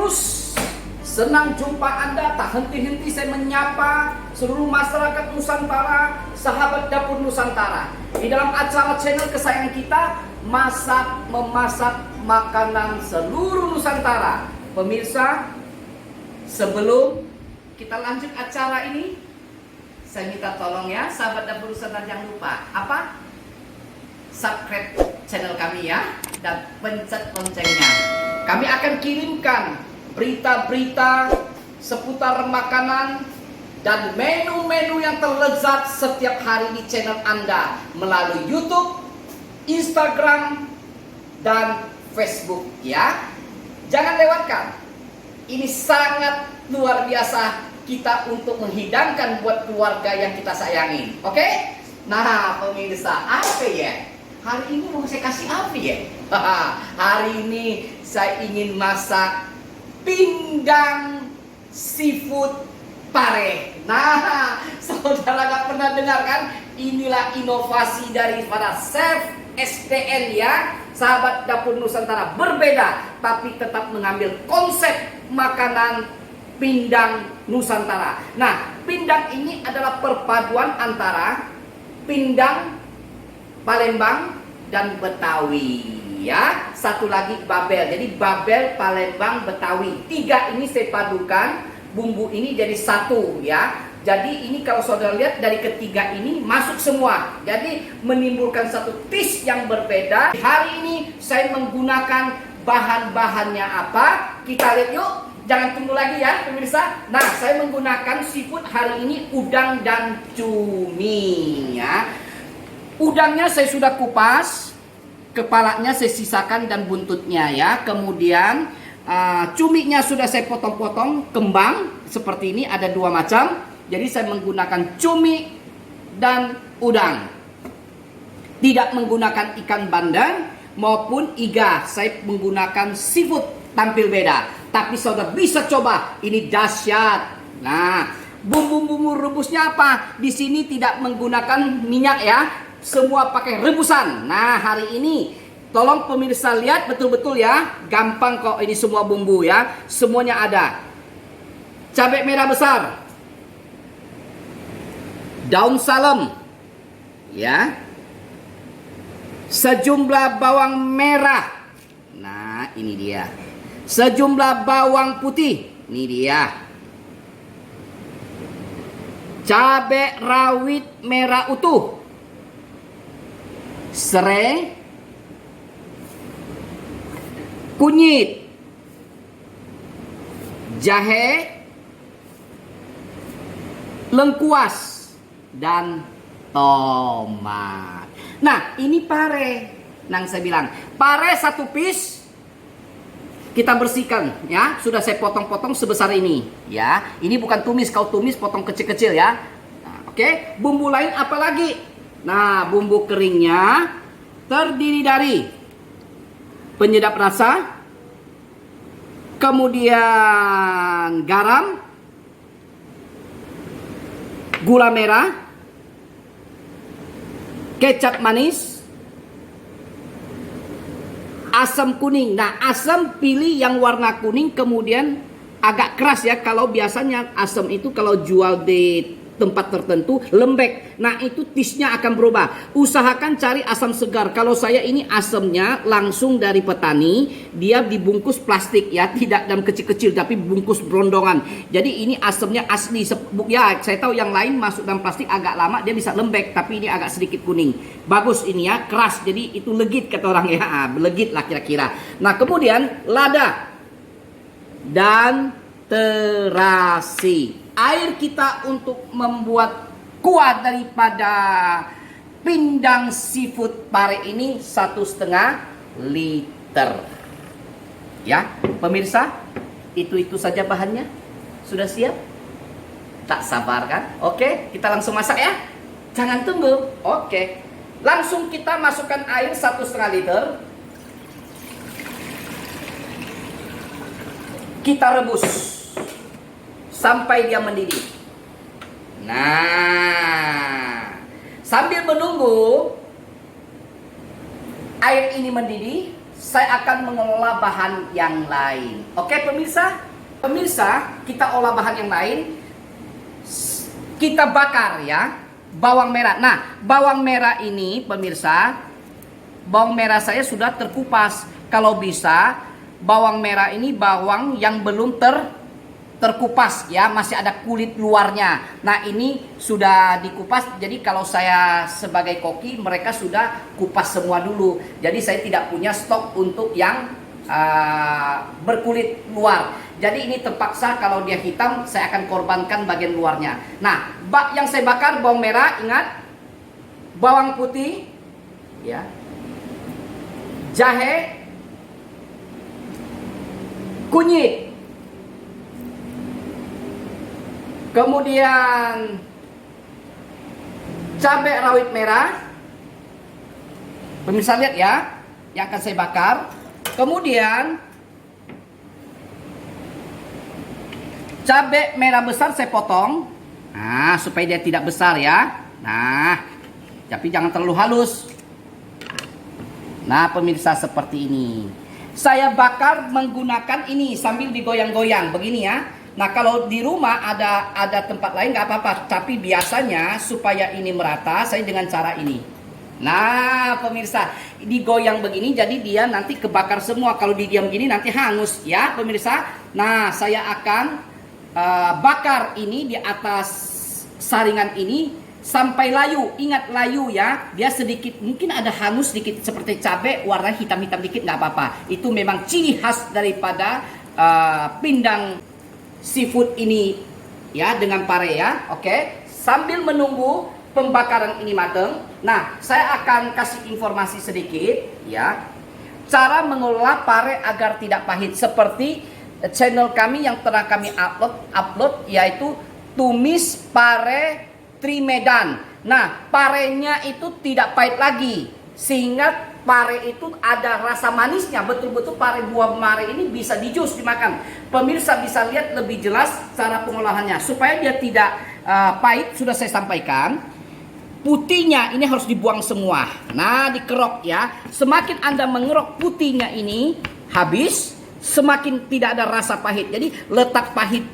terus. Senang jumpa Anda, tak henti-henti saya menyapa seluruh masyarakat Nusantara, sahabat dapur Nusantara. Di dalam acara channel kesayangan kita, Masak Memasak Makanan Seluruh Nusantara. Pemirsa, sebelum kita lanjut acara ini, saya minta tolong ya, sahabat dapur Nusantara, jangan lupa apa? Subscribe channel kami ya, dan pencet loncengnya. Kami akan kirimkan berita-berita seputar makanan dan menu-menu yang terlezat setiap hari di channel Anda melalui YouTube, Instagram, dan Facebook ya. Jangan lewatkan. Ini sangat luar biasa kita untuk menghidangkan buat keluarga yang kita sayangi. Oke? Nah, pemirsa, apa ya? Hari ini mau saya kasih apa ya? Hari ini saya ingin masak pindang seafood pare. Nah, saudara gak pernah dengar kan? Inilah inovasi daripada chef SDN ya, sahabat dapur Nusantara. Berbeda, tapi tetap mengambil konsep makanan pindang Nusantara. Nah, pindang ini adalah perpaduan antara pindang Palembang dan Betawi ya. Satu lagi Babel. Jadi Babel, Palembang, Betawi. Tiga ini saya padukan, bumbu ini jadi satu ya. Jadi ini kalau saudara lihat dari ketiga ini masuk semua. Jadi menimbulkan satu taste yang berbeda. Hari ini saya menggunakan bahan-bahannya apa? Kita lihat yuk. Jangan tunggu lagi ya pemirsa. Nah, saya menggunakan seafood hari ini udang dan cumi ya. Udangnya saya sudah kupas, kepalanya saya sisakan dan buntutnya ya. Kemudian cuminya sudah saya potong-potong kembang seperti ini, ada dua macam. Jadi saya menggunakan cumi dan udang. Tidak menggunakan ikan bandeng maupun iga. Saya menggunakan seafood, tampil beda. Tapi saudara bisa coba, ini dahsyat. Nah, bumbu-bumbu rebusnya apa? Di sini tidak menggunakan minyak ya. Semua pakai rebusan. Nah, hari ini tolong pemirsa lihat betul-betul ya. Gampang kok ini semua bumbu ya. Semuanya ada. Cabai merah besar, daun salam ya, sejumlah bawang merah. Nah, ini dia. Sejumlah bawang putih. Ini dia. Cabai rawit merah utuh, serai, kunyit, jahe, lengkuas, dan tomat. Nah, ini pare. Nang saya bilang, pare satu piece kita bersihkan ya. Sudah saya potong-potong sebesar ini ya. Ini bukan tumis, kalau tumis potong kecil-kecil ya. Nah, oke, bumbu lain apa lagi? Nah, bumbu keringnya terdiri dari penyedap rasa, kemudian garam, gula merah, kecap manis, asam kuning. Nah, asam pilih yang warna kuning, kemudian agak keras ya. Kalau biasanya asam itu kalau jual di tempat tertentu lembek. Nah, itu taste-nya akan berubah. Usahakan cari asam segar. Kalau saya ini asamnya langsung dari petani, dia dibungkus plastik ya, tidak dalam kecil-kecil tapi bungkus berondongan. Jadi ini asamnya asli. Ya, saya tahu yang lain masuk dalam plastik agak lama dia bisa lembek, tapi ini agak sedikit kuning. Bagus ini ya, keras. Jadi itu legit kata orang ya. Legit lah kira-kira. Nah, kemudian lada dan terasi. Air kita untuk membuat kuah daripada pindang seafood pare ini 1,5 liter. Ya, pemirsa, itu saja bahannya. Sudah siap? Tak sabar kan? Oke, kita langsung masak ya. Jangan tunggu. Oke, langsung kita masukkan air 1,5 liter. Kita rebus sampai dia mendidih. Nah, sambil menunggu air ini mendidih, saya akan mengelola bahan yang lain. Oke pemirsa? Pemirsa, kita olah bahan yang lain. Kita bakar ya, bawang merah. Nah, bawang merah ini pemirsa, bawang merah saya sudah terkupas. Kalau bisa, bawang merah ini bawang yang belum terkupas ya, masih ada kulit luarnya. Nah, ini sudah dikupas. Jadi kalau saya sebagai koki, mereka sudah kupas semua dulu. Jadi saya tidak punya stok untuk yang berkulit luar. Jadi ini terpaksa kalau dia hitam, saya akan korbankan bagian luarnya. Nah, yang saya bakar bawang merah, ingat, bawang putih, ya, jahe, kunyit, kemudian cabai rawit merah. Pemirsa lihat ya, yang akan saya bakar. Kemudian cabai merah besar saya potong. Nah, supaya dia tidak besar ya. Nah, tapi jangan terlalu halus. Nah, pemirsa seperti ini. Saya bakar menggunakan ini sambil digoyang-goyang begini ya. Nah, kalau di rumah ada tempat lain nggak apa-apa, tapi biasanya supaya ini merata saya dengan cara ini. Nah, pemirsa, digoyang begini jadi dia nanti kebakar semua. Kalau didiam gini nanti hangus ya, pemirsa. Nah, saya akan bakar ini di atas saringan ini sampai layu. Ingat layu ya, dia sedikit mungkin ada hangus sedikit seperti cabai warna hitam-hitam dikit nggak apa-apa. Itu memang ciri khas daripada pindang seafood ini ya, dengan pare ya. Oke, sambil menunggu pembakaran ini matang. Nah, saya akan kasih informasi sedikit ya, cara mengolah pare agar tidak pahit seperti channel kami yang telah kami upload yaitu tumis pare Trimedan. Nah, parenya itu tidak pahit lagi sehingga pare itu ada rasa manisnya. Betul-betul pare buah pare ini bisa dijus dimakan. Pemirsa bisa lihat lebih jelas cara pengolahannya supaya dia tidak pahit. Sudah saya sampaikan. Putihnya ini harus dibuang semua. Nah, dikerok ya. Semakin Anda mengerok putihnya ini habis, semakin tidak ada rasa pahit. Jadi letak pahit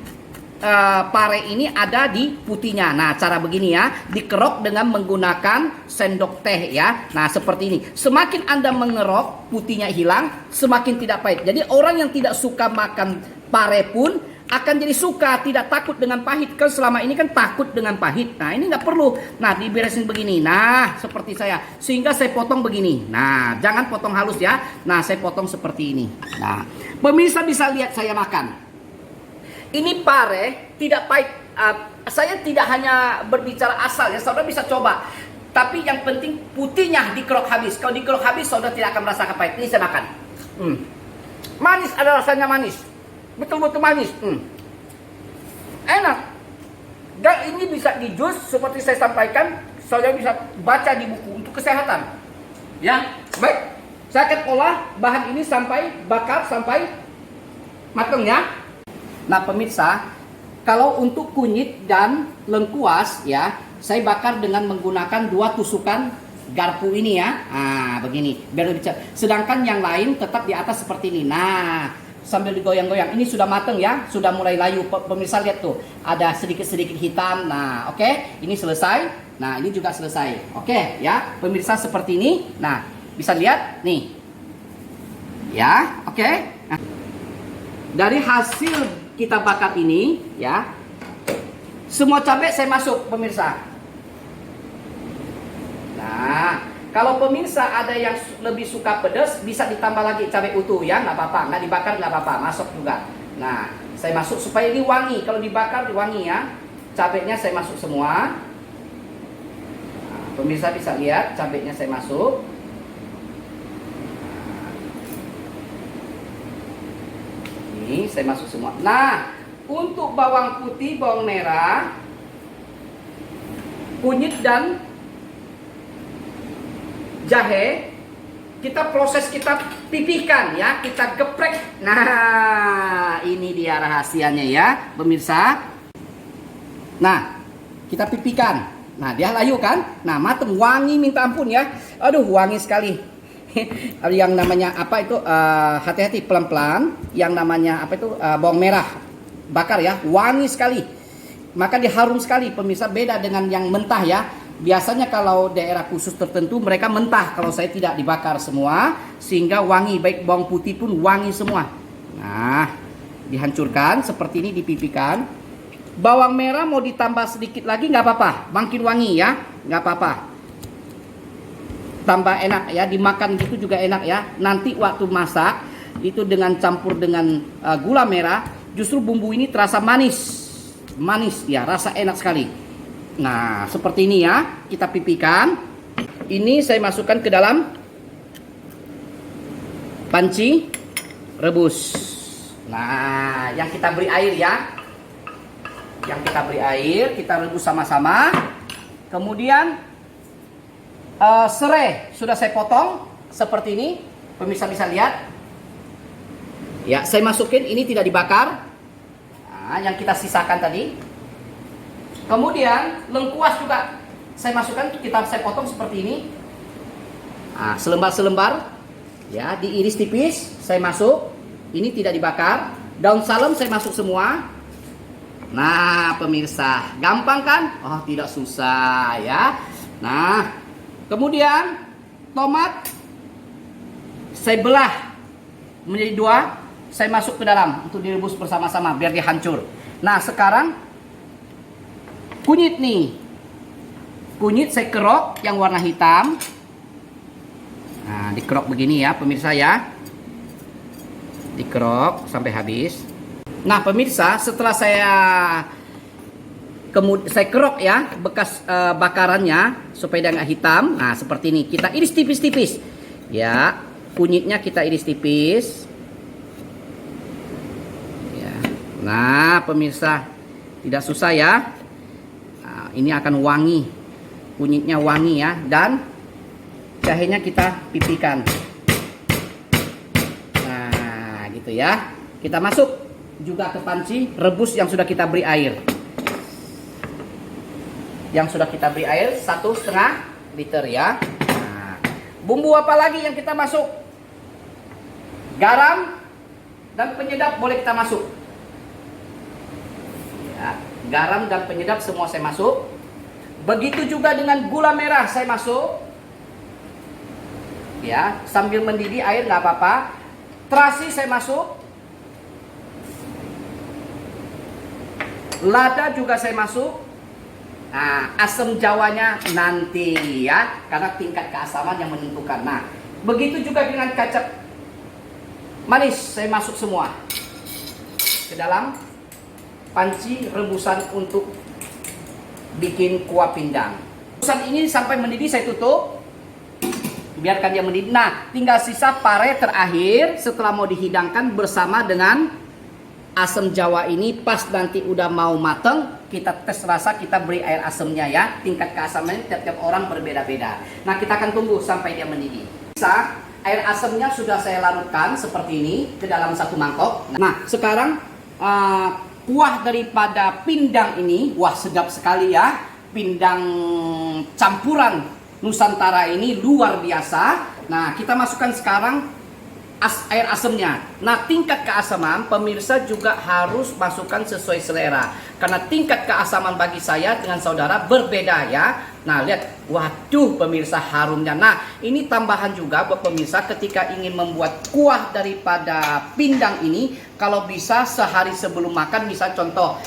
pare ini ada di putihnya. Nah, cara begini ya, dikerok dengan menggunakan sendok teh ya. Nah, seperti ini. Semakin Anda mengerok, putihnya hilang, semakin tidak pahit. Jadi orang yang tidak suka makan pare pun akan jadi suka, tidak takut dengan pahit. Kan selama ini kan takut dengan pahit. Nah, ini nggak perlu. Nah, diberesin begini. Nah, seperti saya. Sehingga saya potong begini. Nah, jangan potong halus ya. Nah, saya potong seperti ini. Nah, pemirsa bisa lihat saya makan. Ini pare tidak pahit. Saya tidak hanya berbicara asal ya, saudara bisa coba. Tapi yang penting putihnya dikerok habis. Kalau dikerok habis, saudara tidak akan merasakan pahit. Ini saya makan. Manis, ada rasanya manis. Betul-betul manis. Enak. Dan ini bisa dijus seperti saya sampaikan. Saudara bisa baca di buku untuk kesehatan. Ya, baik. Saya akan olah bahan ini sampai bakar, sampai matang ya. Nah, pemirsa, kalau untuk kunyit dan lengkuas ya, saya bakar dengan menggunakan 2 tusukan garpu ini ya. Nah, begini. Biar lebih cepat. Sedangkan yang lain tetap di atas seperti ini. Nah, sambil digoyang-goyang. Ini sudah matang ya, sudah mulai layu. Pemirsa lihat tuh, ada sedikit-sedikit hitam. Nah, oke, ini selesai. Nah, ini juga selesai. Oke, ya, pemirsa seperti ini. Nah, bisa lihat nih. Ya, oke. Nah, dari hasil kita bakar ini, ya, semua cabai saya masuk, pemirsa. Nah, kalau pemirsa ada yang lebih suka pedas, bisa ditambah lagi cabai utuh ya, nggak apa-apa, nggak dibakar nggak apa-apa, masuk juga. Nah, saya masuk supaya ini wangi. Kalau dibakar wangi ya. Cabainya saya masuk semua. Nah, pemirsa bisa lihat cabainya saya masuk. Ini saya masuk semua. Nah, untuk bawang putih, bawang merah, kunyit dan jahe, kita proses, kita pipihkan ya, kita geprek. Nah, ini dia rahasianya ya, pemirsa. Nah, kita pipihkan. Nah, dia layu kan? Nah, mateng, wangi minta ampun ya. Aduh, wangi sekali. Yang namanya apa itu, hati-hati, pelan-pelan. Yang namanya apa itu, bawang merah bakar ya, wangi sekali. Maka dia harum sekali pemirsa, beda dengan yang mentah ya. Biasanya kalau daerah khusus tertentu mereka mentah, kalau saya tidak, dibakar semua sehingga wangi, baik bawang putih pun wangi semua. Nah, dihancurkan seperti ini, dipipikan. Bawang merah mau ditambah sedikit lagi nggak apa-apa, makin wangi ya, nggak apa-apa. Tambah enak ya, dimakan gitu juga enak ya. Nanti waktu masak itu dengan campur dengan gula merah, justru bumbu ini terasa manis. Manis ya, rasa enak sekali. Nah, seperti ini ya, kita pipikan. Ini saya masukkan ke dalam panci rebus. Nah, yang kita beri air ya. Yang kita beri air, kita rebus sama-sama. Kemudian serai sudah saya potong seperti ini. Pemirsa bisa lihat. Ya, saya masukin, ini tidak dibakar. Nah, yang kita sisakan tadi. Kemudian lengkuas juga saya masukkan, saya potong seperti ini. Nah, selembar-selembar ya, diiris tipis, saya masuk. Ini tidak dibakar. Daun salam saya masuk semua. Nah, pemirsa, gampang kan? Oh, tidak susah ya. Nah, kemudian tomat saya belah menjadi dua, saya masuk ke dalam untuk direbus bersama-sama biar dia hancur. Nah, sekarang kunyit nih. Kunyit saya kerok yang warna hitam. Nah, dikerok begini ya, pemirsa ya. Dikerok sampai habis. Nah, pemirsa, setelah saya kerok ya bekas bakarannya supaya dia nggak hitam. Nah, seperti ini. Kita iris tipis-tipis. Ya, kunyitnya kita iris tipis. Ya. Nah, pemirsa, tidak susah ya. Nah, ini akan wangi. Kunyitnya wangi ya, dan jahenya kita pipikan. Nah, gitu ya. Kita masuk juga ke panci rebus yang sudah kita beri air. Yang sudah kita beri air 1,5 liter ya. Nah, bumbu apa lagi yang kita masuk? Garam dan penyedap boleh kita masuk. Ya, garam dan penyedap semua saya masuk. Begitu juga dengan gula merah saya masuk. Ya, sambil mendidih air nggak apa-apa. Terasi saya masuk. Lada juga saya masuk. Nah, asam jawanya nanti ya, karena tingkat keasaman yang menentukan. Nah, begitu juga dengan kacang manis saya masuk semua ke dalam panci rebusan untuk bikin kuah pindang. Rebusan ini sampai mendidih saya tutup. Biarkan dia mendidih. Nah, tinggal sisa pare terakhir setelah mau dihidangkan bersama dengan asam jawa ini. Pas nanti udah mau mateng, kita tes rasa, kita beri air asamnya ya. Tingkat keasamannya tiap-tiap orang berbeda-beda. Nah, kita akan tunggu sampai dia mendidih. Bisa, air asamnya sudah saya larutkan seperti ini ke dalam satu mangkok. Nah, sekarang kuah daripada pindang ini, wah sedap sekali ya. Pindang campuran Nusantara ini luar biasa. Nah, kita masukkan sekarang air asamnya. Nah, tingkat keasaman pemirsa juga harus masukkan sesuai selera. Karena tingkat keasaman bagi saya dengan saudara berbeda ya. Nah, lihat. Waduh, pemirsa, harumnya. Nah, ini tambahan juga buat pemirsa ketika ingin membuat kuah daripada pindang ini. Kalau bisa sehari sebelum makan, bisa contoh,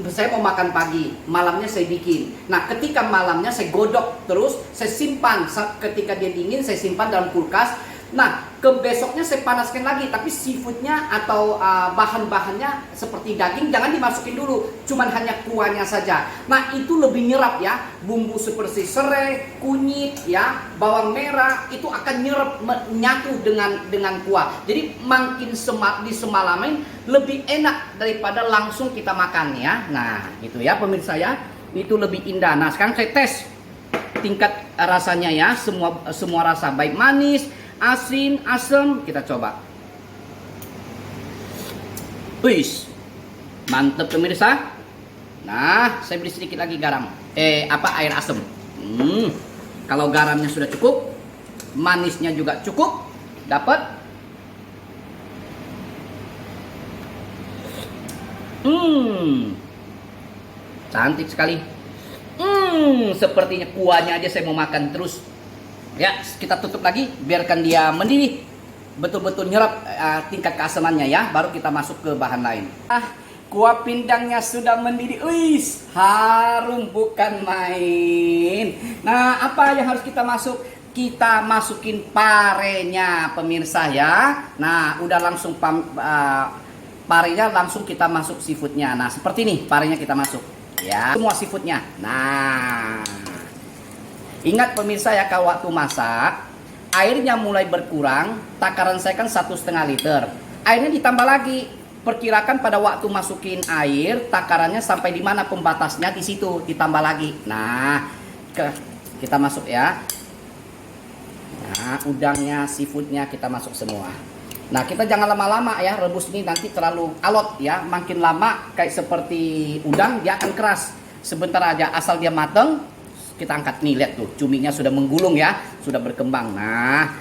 saya mau makan pagi, malamnya saya bikin. Nah, ketika malamnya saya godok terus, saya simpan. Ketika dia dingin, saya simpan dalam kulkas. Nah, ke besoknya saya panaskan lagi, tapi seafoodnya atau bahan-bahannya seperti daging jangan dimasukin dulu, cuman hanya kuahnya saja. Nah, itu lebih nyerap ya, bumbu seperti serai, kunyit ya, bawang merah itu akan nyerap, nyatu dengan kuah. Jadi makin disemalamin lebih enak daripada langsung kita makan ya. Nah, gitu ya pemirsa ya, itu lebih indah. Nah, sekarang saya tes tingkat rasanya ya, semua rasa baik manis, asin, asam, kita coba. Wih, mantep pemirsa. Nah, saya beri sedikit lagi garam. Air asam. Kalau garamnya sudah cukup, manisnya juga cukup dapat. Cantik sekali. Sepertinya kuahnya aja saya mau makan terus. Ya, kita tutup lagi, biarkan dia mendidih, betul-betul nyerap tingkat keasamannya ya. Baru kita masuk ke bahan lain. Kuah pindangnya sudah mendidih. Wis, harum bukan main. Nah, apa yang harus kita masuk? Kita masukin parenya, pemirsa ya. Nah, udah langsung parenya langsung kita masuk seafoodnya. Nah, seperti ini parenya kita masuk ya, semua seafoodnya. Nah, ingat pemirsa ya, kalau waktu masak airnya mulai berkurang. Takaran saya kan 1,5 liter. Airnya ditambah lagi. Perkirakan pada waktu masukin air, takarannya sampai di mana pembatasnya, di situ ditambah lagi. Nah, kita masuk ya. Nah, udangnya, seafoodnya kita masuk semua. Nah, kita jangan lama-lama ya, rebus ini nanti terlalu alot ya. Makin lama kayak seperti udang, dia akan keras. Sebentar aja, asal dia mateng, kita angkat nih, lihat tuh, cuminya sudah menggulung ya, sudah berkembang. Nah,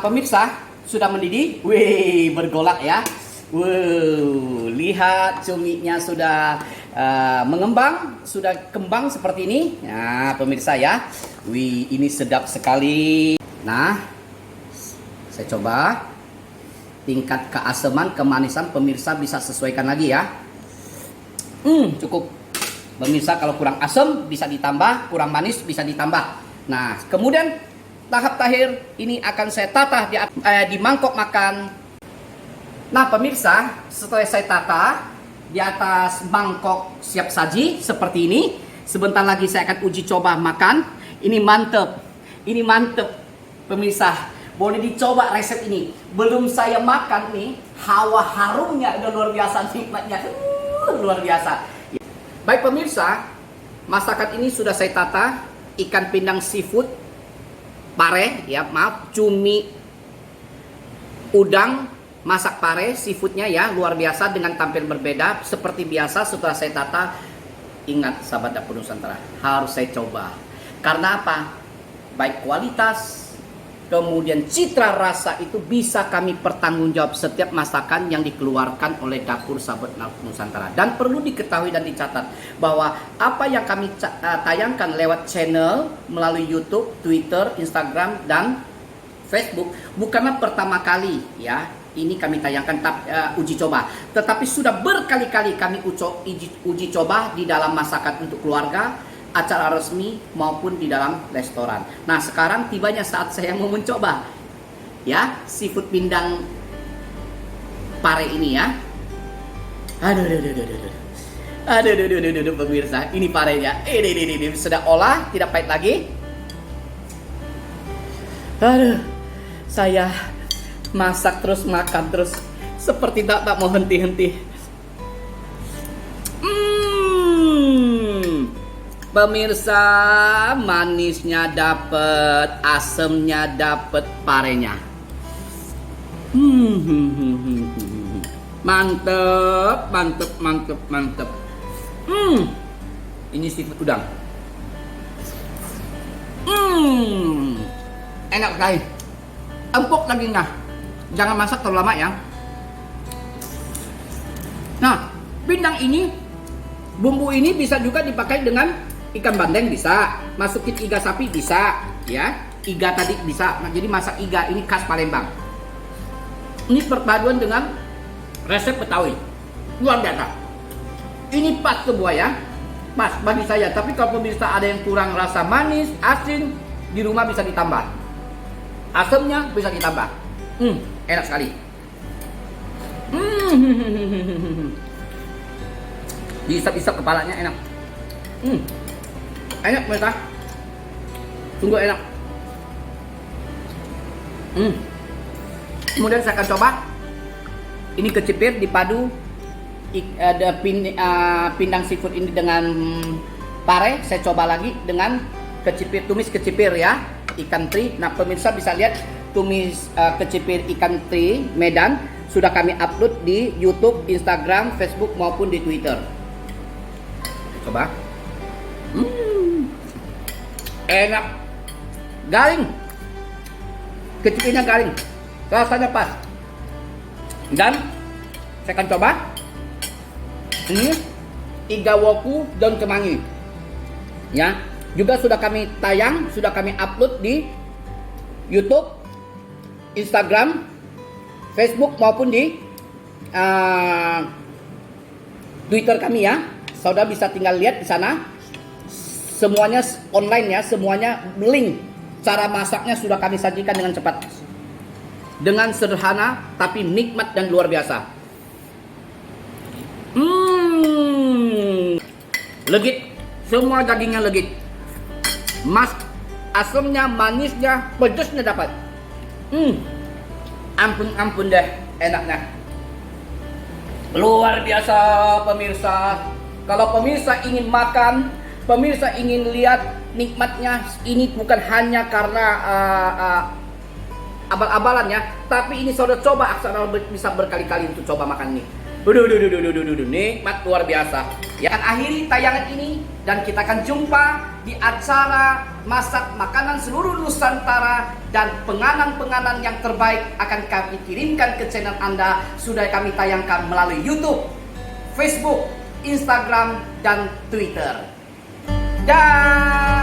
pemirsa, sudah mendidih. Wih, bergolak ya. Wow, lihat cuminya sudah mengembang, sudah kembang seperti ini. Nah, pemirsa ya. Wih, ini sedap sekali. Nah, saya coba. Tingkat keasaman, kemanisan pemirsa bisa sesuaikan lagi ya. Cukup. Pemirsa kalau kurang asam bisa ditambah, kurang manis bisa ditambah. Nah, kemudian tahap terakhir ini akan saya tata di mangkok makan. Nah, pemirsa, setelah saya tata di atas mangkok siap saji seperti ini, sebentar lagi saya akan uji coba makan. Ini mantep. Ini mantep, pemirsa. Boleh dicoba resep ini. Belum saya makan nih, hawa harumnya udah luar biasa, nikmatnya luar biasa. Baik pemirsa, masakan ini sudah saya tata. Ikan pindang seafood, pare, ya maaf, cumi, udang, masak pare, seafoodnya ya luar biasa dengan tampil berbeda. Seperti biasa setelah saya tata, ingat sahabat dapur Nusantara, harus saya coba. Karena apa? Baik kualitas, kemudian citra rasa itu bisa kami pertanggungjawab setiap masakan yang dikeluarkan oleh dapur sahabat Nusantara. Dan perlu diketahui dan dicatat bahwa apa yang kami tayangkan lewat channel melalui YouTube, Twitter, Instagram, dan Facebook bukanlah pertama kali ya. Ini kami tayangkan uji coba, tetapi sudah berkali-kali kami uji coba di dalam masakan untuk keluarga, acara resmi maupun di dalam restoran. Nah, sekarang tibanya saat saya mau mencoba ya seafood pindang pare ini ya. Aduh, pemirsa, ini parenya. Ini sudah olah, tidak pahit lagi. Aduh, saya masak terus, makan terus, seperti tak mau henti-henti. Pemirsa, manisnya dapet, asemnya dapet, parenya. Mantep. Ini seafood udang. Enak sekali. Empuk dagingnya. Jangan masak terlalu lama ya. Nah, pindang ini, bumbu ini bisa juga dipakai dengan ikan bandeng, bisa masukin iga sapi, bisa ya, iga tadi bisa. Nah, jadi masak iga ini khas Palembang. Ini perpaduan dengan resep Betawi, luar biasa. Ini pas semua ya, pas bagi saya. Tapi kalau pemirsa ada yang kurang rasa manis, asin, di rumah bisa ditambah, asamnya bisa ditambah. Enak sekali. Bisa kepalanya enak. Enak pemirsa, sungguh enak. Kemudian saya akan coba ini kecipir dipadu ada pindang seafood ini dengan pare. Saya coba lagi dengan kecipir, tumis kecipir ya, ikan teri. Nah, pemirsa bisa lihat tumis kecipir ikan teri Medan sudah kami upload di YouTube, Instagram, Facebook maupun di Twitter. Coba. Enak, garing, Kecukinya garing, rasanya pas. Dan saya akan coba ini iga woku daun kemangi. Ya, juga sudah kami tayang, sudah kami upload di YouTube, Instagram, Facebook maupun di Twitter kami ya. Saudara bisa tinggal lihat di sana. Semuanya online ya, semuanya link. Cara masaknya sudah kami sajikan dengan cepat. Dengan sederhana tapi nikmat dan luar biasa. Legit, semua dagingnya legit. Asamnya, manisnya, pedasnya dapat. Ampun deh, enaknya. Luar biasa pemirsa. Kalau pemirsa ingin makan, pemirsa ingin lihat nikmatnya, ini bukan hanya karena abal-abalan ya, tapi ini saudara coba, saudara bisa berkali-kali untuk coba makan ini. Nikmat luar biasa. Ya, akan akhiri tayangan ini dan kita akan jumpa di acara masak makanan seluruh Nusantara, dan penganan-penganan yang terbaik akan kami kirimkan ke channel Anda. Sudah kami tayangkan melalui YouTube, Facebook, Instagram, dan Twitter. Dan